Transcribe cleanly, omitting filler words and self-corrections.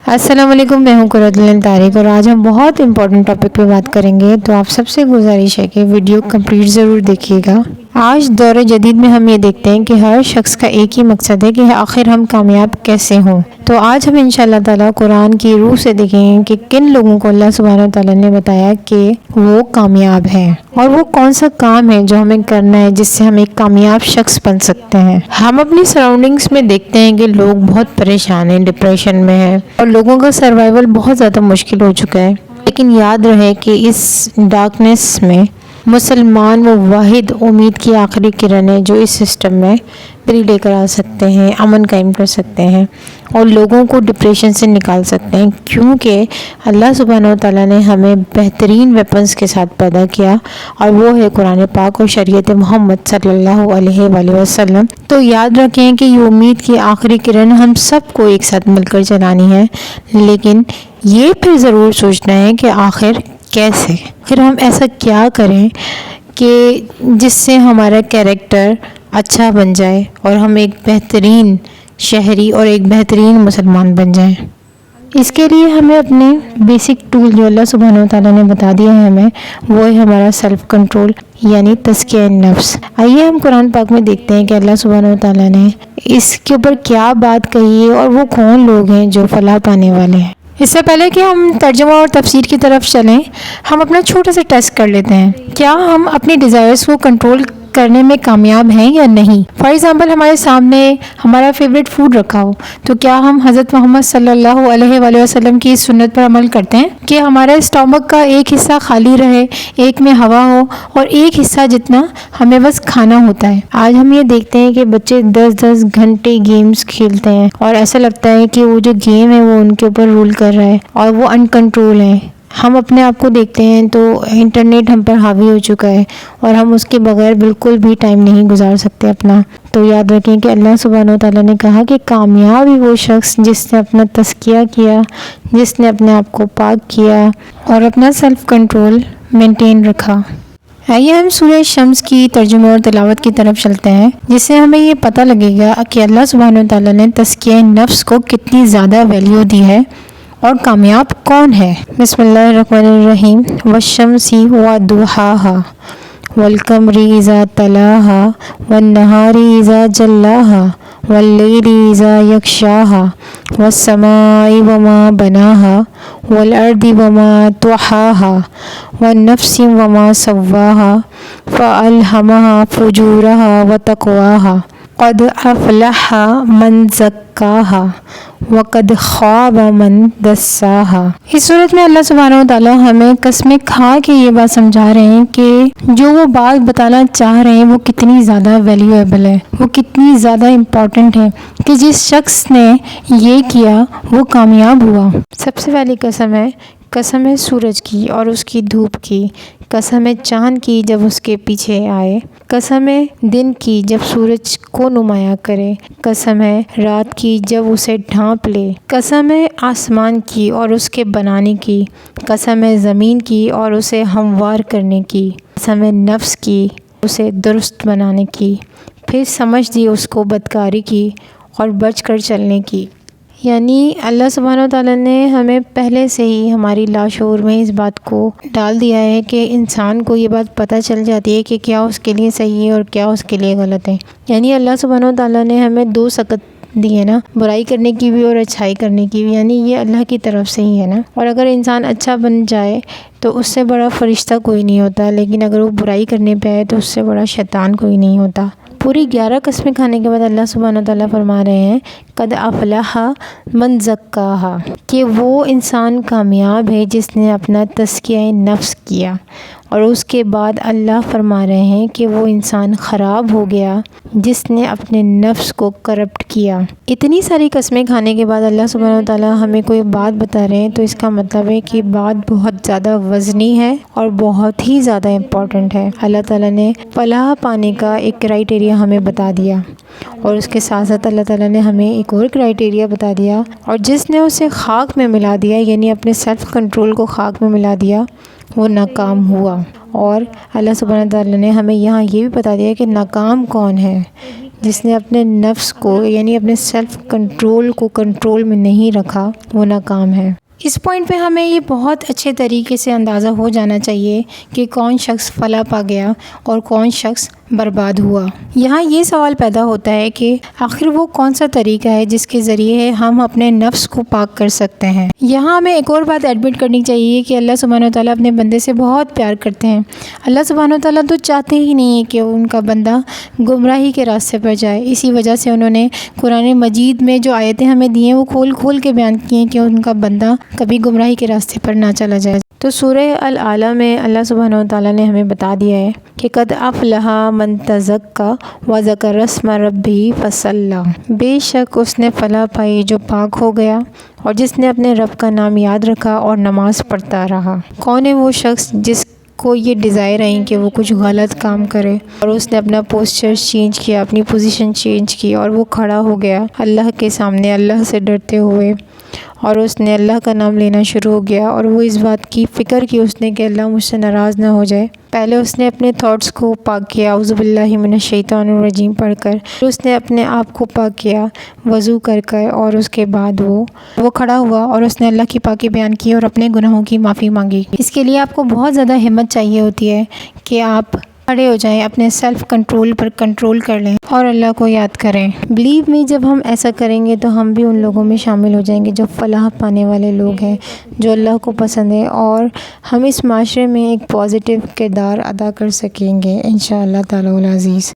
السلام علیکم، میں ہوں قرۃ العین طارق اور آج ہم بہت امپورٹنٹ ٹاپک پہ بات کریں گے، تو آپ سب سے گزارش ہے کہ ویڈیو کمپلیٹ ضرور دیکھیے گا۔ آج دور جدید میں ہم یہ دیکھتے ہیں کہ ہر شخص کا ایک ہی مقصد ہے کہ آخر ہم کامیاب کیسے ہوں۔ تو آج ہم انشاءاللہ تعالیٰ قرآن کی روح سے دیکھیں گے کہ کن لوگوں کو اللہ سبحانہ وتعالیٰ نے بتایا کہ وہ کامیاب ہیں، اور وہ کون سا کام ہے جو ہمیں کرنا ہے جس سے ہم ایک کامیاب شخص بن سکتے ہیں۔ ہم اپنی سراؤنڈنگز میں دیکھتے ہیں کہ لوگ بہت پریشان ہیں، ڈپریشن میں ہیں، اور لوگوں کا سروائیول بہت زیادہ مشکل ہو چکا ہے۔ لیکن یاد رہے کہ اس ڈارکنیس میں مسلمان وہ واحد امید کی آخری کرن ہے جو اس سسٹم میں بری لے کر آ سکتے ہیں، امن قائم کر سکتے ہیں اور لوگوں کو ڈپریشن سے نکال سکتے ہیں، کیونکہ اللہ سبحانہ وتعالیٰ نے ہمیں بہترین ویپنز کے ساتھ پیدا کیا، اور وہ ہے قرآن پاک اور شریعت محمد صلی اللہ علیہ وآلہ وسلم۔ تو یاد رکھیں کہ یہ امید کی آخری کرن ہم سب کو ایک ساتھ مل کر چلانی ہے، لیکن یہ پھر ضرور سوچنا ہے کہ آخر کیسے، پھر ہم ایسا کیا کریں کہ جس سے ہمارا کیریکٹر اچھا بن جائے اور ہم ایک بہترین شہری اور ایک بہترین مسلمان بن جائیں۔ اس کے لیے ہمیں اپنے بیسک ٹول جو اللہ سبحانہ وتعالیٰ نے بتا دیا ہے ہمیں، وہ ہے ہمارا سیلف کنٹرول، یعنی تزکیہ نفس۔ آئیے ہم قرآن پاک میں دیکھتے ہیں کہ اللہ سبحانہ وتعالیٰ نے اس کے اوپر کیا بات کہی ہے اور وہ کون لوگ ہیں جو فلاح پانے والے ہیں۔ اس سے پہلے کہ ہم ترجمہ اور تفسیر کی طرف چلیں، ہم اپنا چھوٹا سا ٹیسٹ کر لیتے ہیں، کیا ہم اپنی ڈیزائرز کو کنٹرول کرنے میں کامیاب ہیں یا نہیں۔ فار ایگزامپل، ہمارے سامنے ہمارا فیوریٹ فوڈ رکھا ہو، تو کیا ہم حضرت محمد صلی اللہ علیہ وآلہ وسلم کی سنت پر عمل کرتے ہیں کہ ہمارے اسٹامک کا ایک حصہ خالی رہے، ایک میں ہوا ہو اور ایک حصہ جتنا ہمیں بس کھانا ہوتا ہے۔ آج ہم یہ دیکھتے ہیں کہ بچے 10 گھنٹے گیمز کھیلتے ہیں اور ایسا لگتا ہے کہ وہ جو گیم ہے وہ ان کے اوپر رول کر رہا ہے اور وہ ان کنٹرول ہے۔ ہم اپنے آپ کو دیکھتے ہیں تو انٹرنیٹ ہم پر حاوی ہو چکا ہے اور ہم اس کے بغیر بالکل بھی ٹائم نہیں گزار سکتے اپنا۔ تو یاد رکھیں کہ اللہ سبحانہ وتعالیٰ نے کہا کہ کامیاب ہی وہ شخص جس نے اپنا تزکیہ کیا، جس نے اپنے آپ کو پاک کیا اور اپنا سیلف کنٹرول مینٹین رکھا۔ آئیے ہم سورہ شمس کی ترجمہ اور تلاوت کی طرف چلتے ہیں، جس سے ہمیں یہ پتہ لگے گا کہ اللہ سبحانہ وتعالیٰ نے تزکیہ نفس کو کتنی زیادہ ویلیو دی ہے اور کامیاب کون ہے۔ بسم اللہ الرحمن الرحیم۔ والشمس وضحاها والقمر اذا تلاها والنہار اذا جلاها واللیل اذا یغشاها والسماء وما بناها والارض وما طحاها والنفس وما سواها فألہمها فجورها وتقواها قد افلح من زکاها وقد خواب من دساها۔ اس صورت میں اللہ سبحانہ وتعالیٰ ہمیں قسمیں کھا کے یہ بات سمجھا رہے ہیں کہ جو وہ بات بتانا چاہ رہے ہیں وہ کتنی زیادہ ویلیویبل ہے، وہ کتنی زیادہ امپورٹنٹ ہے کہ جس شخص نے یہ کیا وہ کامیاب ہوا۔ سب سے پہلی قسم ہے سورج کی اور اس کی دھوپ کی، قسم ہے چاند کی جب اس کے پیچھے آئے، قسم ہے دن کی جب سورج کو نمایاں کرے، قسم ہے رات کی جب اسے ڈھانپ لے، قسم ہے آسمان کی اور اس کے بنانے کی، قسم ہے زمین کی اور اسے ہموار کرنے کی، قسم ہے نفس کی، اسے درست بنانے کی، پھر سمجھ دی اس کو بدکاری کی اور بچ کر چلنے کی۔ یعنی اللہ سبحانہ وتعالیٰ نے ہمیں پہلے سے ہی ہماری لاشعور میں اس بات کو ڈال دیا ہے کہ انسان کو یہ بات پتہ چل جاتی ہے کہ کیا اس کے لیے صحیح ہے اور کیا اس کے لیے غلط ہے۔ یعنی اللہ سبحانہ وتعالیٰ نے ہمیں 2 سکت دی ہے نا، برائی کرنے کی بھی اور اچھائی کرنے کی بھی، یعنی یہ اللہ کی طرف سے ہی ہے نا۔ اور اگر انسان اچھا بن جائے تو اس سے بڑا فرشتہ کوئی نہیں ہوتا، لیکن اگر وہ برائی کرنے پہ آئے تو اس سے بڑا شیطان کوئی نہیں ہوتا۔ پوری 11 قسمیں کھانے کے بعد اللہ سبحانہ وتعالیٰ فرما رہے ہیں قد افلح من زکاہا، کہ وہ انسان کامیاب ہے جس نے اپنا تزکیہ نفس کیا، اور اس کے بعد اللہ فرما رہے ہیں کہ وہ انسان خراب ہو گیا جس نے اپنے نفس کو کرپٹ کیا۔ اتنی ساری قسمیں کھانے کے بعد اللہ سبحانہ وتعالیٰ ہمیں کوئی بات بتا رہے ہیں، تو اس کا مطلب ہے کہ بات بہت زیادہ وزنی ہے اور بہت ہی زیادہ امپورٹنٹ ہے۔ اللہ تعالیٰ نے فلاح پانے کا ایک کرائٹیریا ہمیں بتا دیا، اور اس کے ساتھ ساتھ اللہ تعالیٰ نے ہمیں ایک اور کرائٹیریا بتا دیا، اور جس نے اسے خاک میں ملا دیا، یعنی اپنے سیلف کنٹرول کو خاک میں ملا دیا، وہ ناکام ہوا۔ اور اللہ سبحانہ تعالیٰ نے ہمیں یہاں یہ بھی بتا دیا کہ ناکام کون ہے، جس نے اپنے نفس کو یعنی اپنے سیلف کنٹرول کو کنٹرول میں نہیں رکھا وہ ناکام ہے۔ اس پوائنٹ پہ ہمیں یہ بہت اچھے طریقے سے اندازہ ہو جانا چاہیے کہ کون شخص فلاح پا گیا اور کون شخص برباد ہوا۔ یہاں یہ سوال پیدا ہوتا ہے کہ آخر وہ کون سا طریقہ ہے جس کے ذریعے ہم اپنے نفس کو پاک کر سکتے ہیں۔ یہاں ہمیں ایک اور بات ایڈمٹ کرنی چاہیے کہ اللہ سبحانہ و تعالیٰ اپنے بندے سے بہت پیار کرتے ہیں۔ اللہ سبحانہ و تعالیٰ تو چاہتے ہی نہیں ہیں کہ ان کا بندہ گمراہی کے راستے پر جائے۔ اسی وجہ سے انہوں نے قرآن مجید میں جو آیتیں ہمیں دی ہیں وہ کھول کھول کے بیان کی ہیں کہ ان کا بندہ کبھی گمراہی کے راستے پر نہ چلا جائے۔ تو سورہ الاعلیٰ میں اللہ سبحانہ و تعالیٰ نے ہمیں بتا دیا ہے کہ قد افلح من تزکا وذکر اسم ربہ فصلی، بے شک اس نے فلاح پائی جو پاک ہو گیا اور جس نے اپنے رب کا نام یاد رکھا اور نماز پڑھتا رہا۔ کون ہے وہ شخص جس کو یہ ڈیزائر آئیں کہ وہ کچھ غلط کام کرے اور اس نے اپنا پوسچر چینج کیا، اپنی پوزیشن چینج کی اور وہ کھڑا ہو گیا اللہ کے سامنے اللہ سے ڈرتے ہوئے، اور اس نے اللہ کا نام لینا شروع ہو گیا اور وہ اس بات کی فکر کی اس نے کہ اللہ مجھ سے ناراض نہ ہو جائے۔ پہلے اس نے اپنے تھاٹس کو پاک کیا اعوذ باللہ من الشیطان الرجیم پڑھ کر، پھر اس نے اپنے آپ کو پاک کیا وضو کر کر، اور اس کے بعد وہ کھڑا ہوا اور اس نے اللہ کی پاکی بیان کی اور اپنے گناہوں کی معافی مانگی۔ اس کے لیے آپ کو بہت زیادہ ہمت چاہیے ہوتی ہے کہ آپ کھڑے ہو جائیں، اپنے سیلف کنٹرول پر کنٹرول کر لیں اور اللہ کو یاد کریں۔ بلیو می، جب ہم ایسا کریں گے تو ہم بھی ان لوگوں میں شامل ہو جائیں گے جو فلاح پانے والے لوگ ہیں، جو اللہ کو پسند ہے، اور ہم اس معاشرے میں ایک پازیٹیو کردار ادا کر سکیں گے انشاءاللہ تعالی العزیز۔